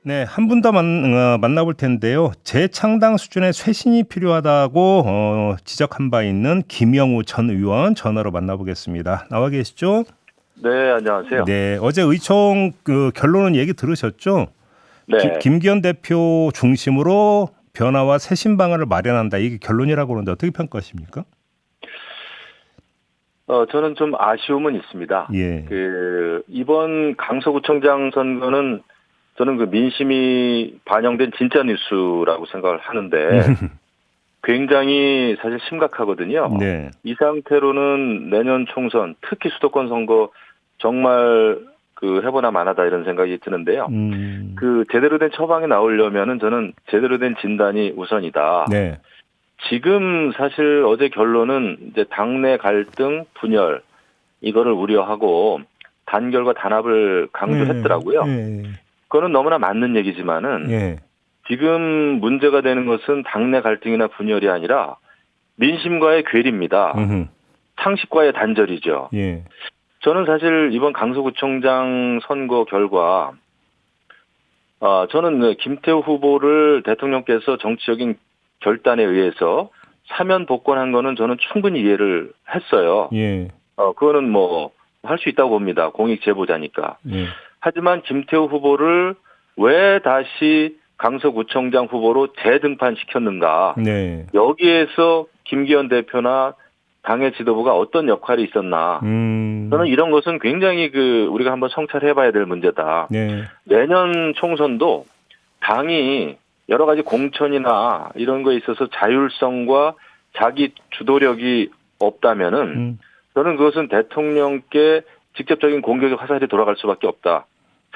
네, 한 분 더 만나볼 텐데요. 재창당 수준의 쇄신이 필요하다고 지적한 바 있는 김영우 전 의원 전화로 만나보겠습니다. 나와 계시죠? 네, 안녕하세요. 네, 어제 의총 결론은 얘기 들으셨죠? 네. 김기현 대표 중심으로 변화와 쇄신 방안을 마련한다. 이게 결론이라고 하는데 어떻게 평가하십니까? 저는 좀 아쉬움은 있습니다. 예. 이번 강서구청장 선거는 저는 민심이 반영된 진짜 뉴스라고 생각을 하는데 굉장히 사실 심각하거든요. 네. 이 상태로는 내년 총선, 특히 수도권 선거 정말 해보나 마나다 이런 생각이 드는데요. 제대로 된 처방이 나오려면은 저는 제대로 된 진단이 우선이다. 네. 지금 사실 어제 결론은 이제 당내 갈등, 분열 이거를 우려하고 단결과 단합을 강조했더라고요. 그거는 너무나 맞는 얘기지만은 지금 문제가 되는 것은 당내 갈등이나 분열이 아니라 민심과의 괴리입니다. 상식과의 단절이죠. 저는 사실 이번 강서구청장 선거 결과 저는 김태우 후보를 대통령께서 정치적인 결단에 의해서 사면 복권한 거는 저는 충분히 이해를 했어요. 그거는 할 수 있다고 봅니다. 공익 제보자니까. 하지만 김태우 후보를 왜 다시 강서구청장 후보로 재등판시켰는가. 여기에서 김기현 대표나 당의 지도부가 어떤 역할이 있었나. 저는 이런 것은 굉장히 우리가 한번 성찰해봐야 될 문제다. 내년 총선도 당이 여러 가지 공천이나 이런 거에 있어서 자율성과 자기 주도력이 없다면은 저는 그것은 대통령께 직접적인 공격의 화살이 돌아갈 수밖에 없다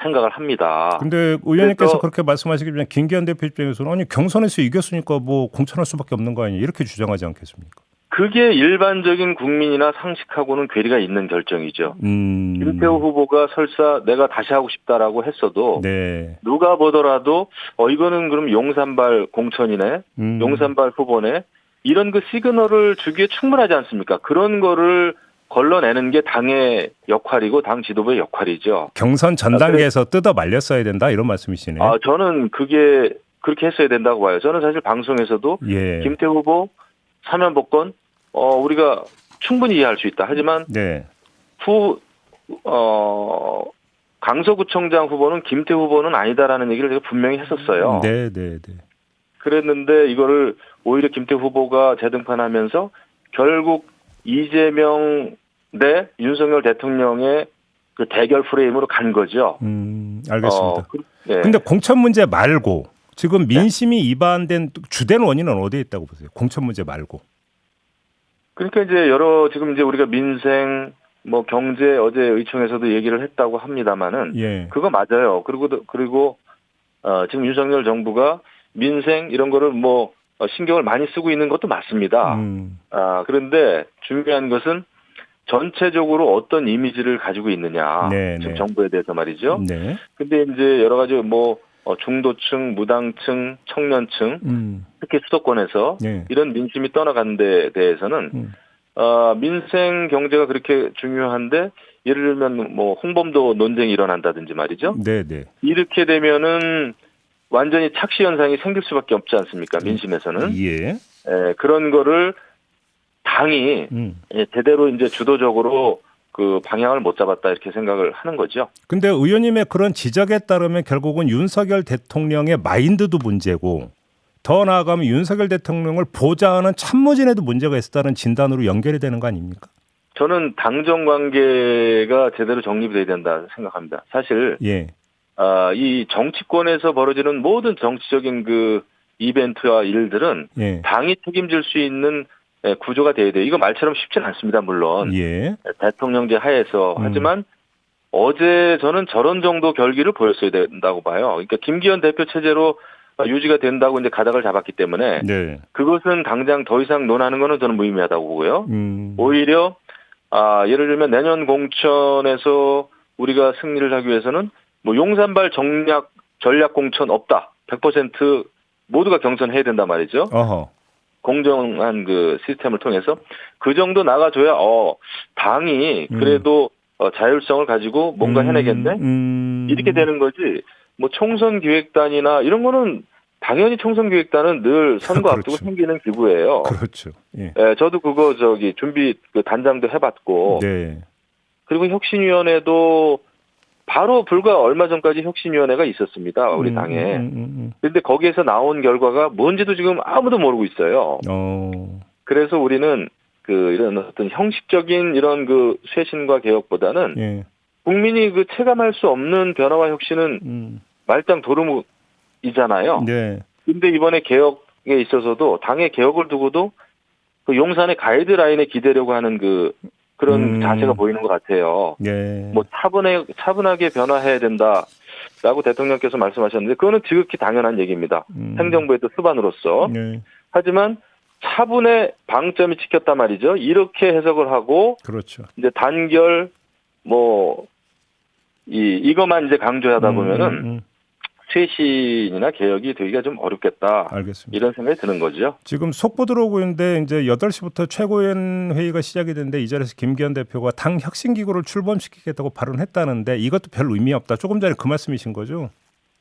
생각을 합니다. 근데 의원님께서 그렇게 말씀하시기는 김기현 대표 입장에서는 아니 경선에서 이겼으니까 공천할 수밖에 없는 거 아니에요? 이렇게 주장하지 않겠습니까? 그게 일반적인 국민이나 상식하고는 괴리가 있는 결정이죠. 김태우 후보가 설사 내가 다시 하고 싶다라고 했어도 누가 보더라도 이거는 그럼 용산발 공천이네, 용산발 후보네 이런 시그널을 주기에 충분하지 않습니까? 그런 거를 걸러내는 게 당의 역할이고 당 지도부의 역할이죠. 경선 전 단계에서 뜯어 말렸어야 된다 이런 말씀이시네요. 저는 그게 그렇게 했어야 된다고 봐요. 저는 사실 방송에서도 김태우 후보 사면 복권 우리가 충분히 이해할 수 있다. 하지만 강서구청장 후보는 김태우 후보는 아니다라는 얘기를 제가 분명히 했었어요. 그랬는데 이거를 오히려 김태우 후보가 재등판하면서 결국 이재명 대 윤석열 대통령의 대결 프레임으로 간 거죠. 알겠습니다. 근데 공천 문제 말고 지금 민심이 이반된 주된 원인은 어디에 있다고 보세요? 공천 문제 말고. 그러니까 이제 지금 이제 우리가 민생, 경제 어제 의총에서도 얘기를 했다고 합니다만은 그거 맞아요. 그리고 지금 윤석열 정부가 민생 이런 거를 신경을 많이 쓰고 있는 것도 맞습니다. 그런데 중요한 것은 전체적으로 어떤 이미지를 가지고 있느냐. 지금 정부에 대해서 말이죠. 근데 이제 여러 가지 중도층, 무당층, 청년층, 특히 수도권에서 이런 민심이 떠나간 데 대해서는 민생 경제가 그렇게 중요한데 예를 들면 홍범도 논쟁이 일어난다든지 말이죠. 이렇게 되면은 완전히 착시 현상이 생길 수밖에 없지 않습니까? 민심에서는. 그런 거를 당이 제대로 이제 주도적으로 방향을 못 잡았다 이렇게 생각을 하는 거죠. 근데 의원님의 그런 지적에 따르면 결국은 윤석열 대통령의 마인드도 문제고 더 나아가면 윤석열 대통령을 보좌하는 참모진에도 문제가 있었다는 진단으로 연결이 되는 거 아닙니까? 저는 당정 관계가 제대로 정립이 돼야 된다 생각합니다. 사실 이 정치권에서 벌어지는 모든 정치적인 이벤트와 일들은 당이 책임질 수 있는 구조가 돼야 돼요. 이거 말처럼 쉽지는 않습니다. 물론 대통령제 하에서 하지만 어제 저는 저런 정도 결기를 보였어야 된다고 봐요. 그러니까 김기현 대표 체제로 유지가 된다고 이제 가닥을 잡았기 때문에 그것은 당장 더 이상 논하는 거는 저는 무의미하다고 보고요. 오히려 예를 들면 내년 공천에서 우리가 승리를 하기 위해서는 용산발 전략 공천 없다. 100% 모두가 경선해야 된단 말이죠. 공정한 시스템을 통해서 그 정도 나가줘야 당이 그래도 자율성을 가지고 뭔가 해내겠네 이렇게 되는 거지. 뭐 총선 기획단이나 이런 거는 당연히 총선 기획단은 늘 선거 그렇죠. 앞두고 생기는 기구예요. 그렇죠. 예. 예, 저도 그거 준비 그 단장도 해봤고. 네. 그리고 혁신위원회도 바로 불과 얼마 전까지 혁신위원회가 있었습니다. 우리 당에. 그런데 거기에서 나온 결과가 뭔지도 지금 아무도 모르고 있어요. 그래서 우리는 이런 어떤 형식적인 이런 쇄신과 개혁보다는 예. 국민이 체감할 수 없는 변화와 혁신은 말짱 도루묵이잖아요. 네. 근데 이번에 개혁에 있어서도 당의 개혁을 두고도 용산의 가이드라인에 기대려고 하는 그런 자세가 보이는 것 같아요. 예. 뭐 차분하게 변화해야 된다라고 대통령께서 말씀하셨는데 그거는 지극히 당연한 얘기입니다. 행정부의 또 수반으로서. 네. 하지만 차분의 방점이 찍혔단 말이죠. 이렇게 해석을 하고 그렇죠. 이제 단결 이것만 이제 강조하다 보면은 쇄신이나 개혁이 되기가 좀 어렵겠다. 알겠습니다. 이런 생각이 드는 거죠. 지금 속보 들어오고 있는데 이제 8시부터 최고위원 회의가 시작이 됐는데 이 자리에서 김기현 대표가 당 혁신기구를 출범시키겠다고 발언했다는데 이것도 별 의미 없다. 조금 전에 그 말씀이신 거죠?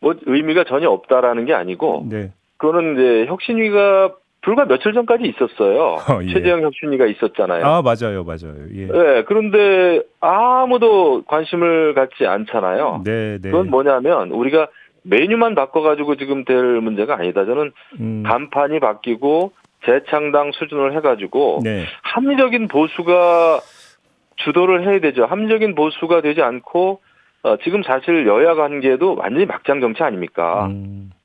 뭐 의미가 전혀 없다라는 게 아니고 네. 그거는 이제 혁신위가 불과 며칠 전까지 있었어요. 예. 최재형 혁신위가 있었잖아요. 아, 맞아요. 예. 네, 그런데 아무도 관심을 갖지 않잖아요. 네. 그건 뭐냐면 우리가 메뉴만 바꿔가지고 지금 될 문제가 아니다. 저는 간판이 바뀌고 재창당 수준을 해가지고 네. 합리적인 보수가 주도를 해야 되죠. 합리적인 보수가 되지 않고 지금 사실 여야 관계도 완전히 막장 정치 아닙니까?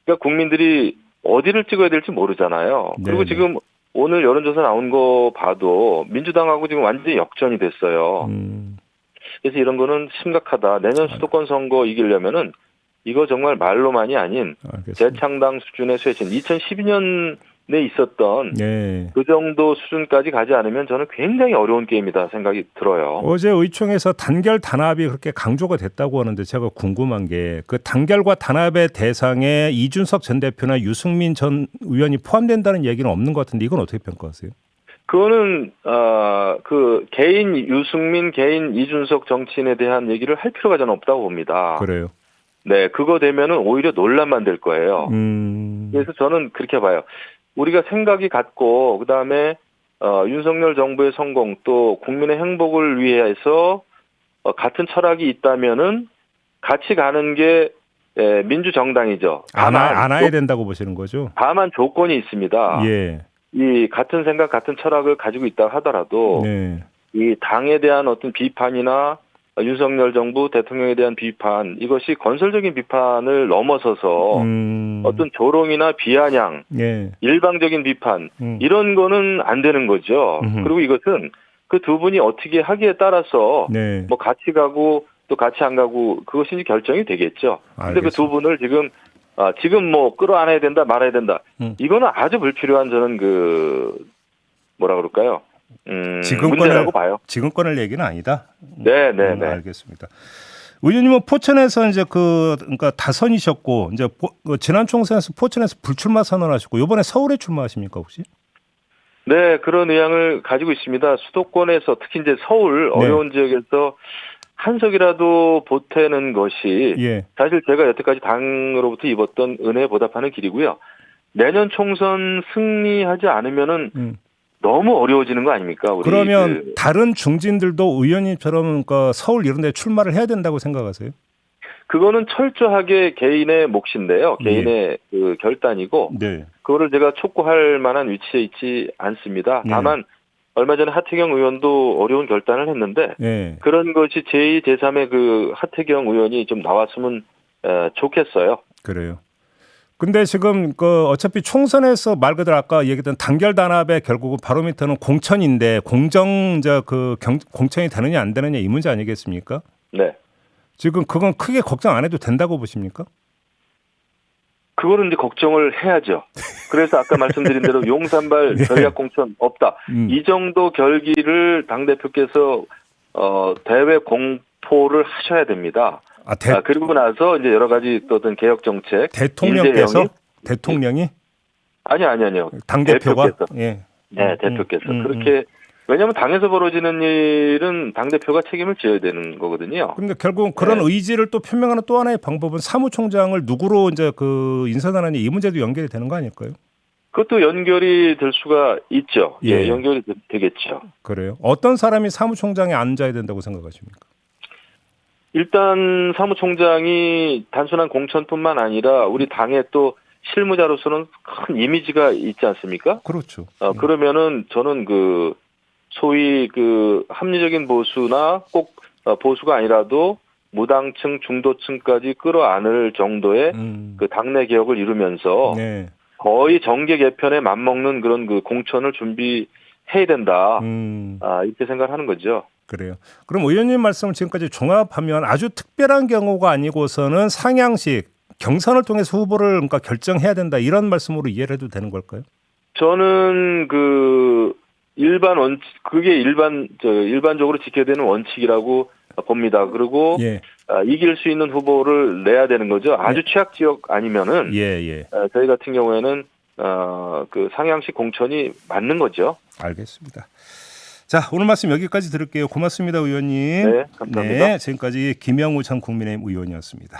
그러니까 국민들이 어디를 찍어야 될지 모르잖아요. 그리고 지금 오늘 여론조사 나온 거 봐도 민주당하고 지금 완전히 역전이 됐어요. 그래서 이런 거는 심각하다. 내년 수도권 선거 이기려면은 이거 정말 말로만이 아닌 알겠습니다. 재창당 수준의 쇄신 2012년에 있었던 그 정도 수준까지 가지 않으면 저는 굉장히 어려운 게임이다 생각이 들어요. 어제 의총에서 단결 단합이 그렇게 강조가 됐다고 하는데 제가 궁금한 게 그 단결과 단합의 대상에 이준석 전 대표나 유승민 전 의원이 포함된다는 얘기는 없는 것 같은데 이건 어떻게 평가하세요? 그거는 개인 유승민, 개인 이준석 정치인에 대한 얘기를 할 필요가 저는 없다고 봅니다. 그래요. 네, 그거 되면은 오히려 논란만 될 거예요. 그래서 저는 그렇게 봐요. 우리가 생각이 같고 그다음에 윤석열 정부의 성공 또 국민의 행복을 위해서 같은 철학이 있다면은 같이 가는 게 민주정당이죠. 안아야 된다고 보시는 거죠? 다만 조건이 있습니다. 예. 이 같은 생각, 같은 철학을 가지고 있다 하더라도 이 당에 대한 어떤 비판이나 윤석열 정부 대통령에 대한 비판 이것이 건설적인 비판을 넘어서서 어떤 조롱이나 비아냥 일방적인 비판 이런 거는 안 되는 거죠. 그리고 이것은 그 두 분이 어떻게 하기에 따라서 뭐 같이 가고 또 같이 안 가고 그것이 이제 결정이 되겠죠. 그런데 그 두 분을 지금 뭐 끌어안아야 된다 말아야 된다 이거는 아주 불필요한 저는 뭐라 그럴까요? 문제라고 봐요. 지금 꺼낼 얘기는 아니다. 네. 알겠습니다. 의원님은 포천에서 이제 그러니까 다선이셨고 이제 지난 총선에서 포천에서 불출마 선언하셨고 이번에 서울에 출마하십니까 혹시? 네, 그런 의향을 가지고 있습니다. 수도권에서 특히 이제 서울 어려운 지역에서 한 석이라도 보태는 것이 사실 제가 여태까지 당으로부터 입었던 은혜에 보답하는 길이고요. 내년 총선 승리하지 않으면은 너무 어려워지는 거 아닙니까? 우리 그러면 다른 중진들도 의원님처럼 서울 이런 데 출마를 해야 된다고 생각하세요? 그거는 철저하게 개인의 몫인데요. 개인의 결단이고 그거를 제가 촉구할 만한 위치에 있지 않습니다. 다만 얼마 전에 하태경 의원도 어려운 결단을 했는데 그런 것이 제2, 제3의 하태경 의원이 좀 나왔으면 좋겠어요. 그래요. 근데 지금 어차피 총선에서 말 그대로 아까 얘기했던 단결 단합의 결국은 바로미터는 공천인데 공천이 되느냐 안 되느냐 이 문제 아니겠습니까? 네. 지금 그건 크게 걱정 안 해도 된다고 보십니까? 그거는 이제 걱정을 해야죠. 그래서 아까 말씀드린 대로 용산발 전략 공천 없다. 이 정도 결기를 당대표께서 대외 공포를 하셔야 됩니다. 그리고 나서 이제 여러 가지 또 어떤 개혁 정책. 대통령이? 아니요. 당대표가? 네, 대표께서. 그렇게 왜냐하면 당에서 벌어지는 일은 당대표가 책임을 져야 되는 거거든요. 그런데 결국은 그런 의지를 또 표명하는 또 하나의 방법은 사무총장을 누구로 이제 그 인사단하니 이 문제도 연결이 되는 거 아닐까요? 그것도 연결이 될 수가 있죠. 연결이 되겠죠. 그래요? 어떤 사람이 사무총장에 앉아야 된다고 생각하십니까? 일단 사무총장이 단순한 공천뿐만 아니라 우리 당의 또 실무자로서는 큰 이미지가 있지 않습니까? 그렇죠. 그러면은 저는 그 소위 그 합리적인 보수나 꼭 보수가 아니라도 무당층, 중도층까지 끌어안을 정도의 그 당내 개혁을 이루면서 거의 정계 개편에 맞먹는 그런 그 공천을 준비해야 된다. 이렇게 생각하는 거죠. 그래요. 그럼 의원님 말씀을 지금까지 종합하면 아주 특별한 경우가 아니고서는 상향식 경선을 통해서 후보를 그러니까 결정해야 된다 이런 말씀으로 이해를 해도 되는 걸까요? 저는 그 그게 일반적으로 지켜야 되는 원칙이라고 봅니다. 그리고 이길 수 있는 후보를 내야 되는 거죠. 아주 취약 지역 아니면은 저희 같은 경우에는 그 상향식 공천이 맞는 거죠. 알겠습니다. 자, 오늘 말씀 여기까지 들을게요. 고맙습니다, 의원님. 네, 감사합니다. 지금까지 김영우 전 국민의힘 의원이었습니다.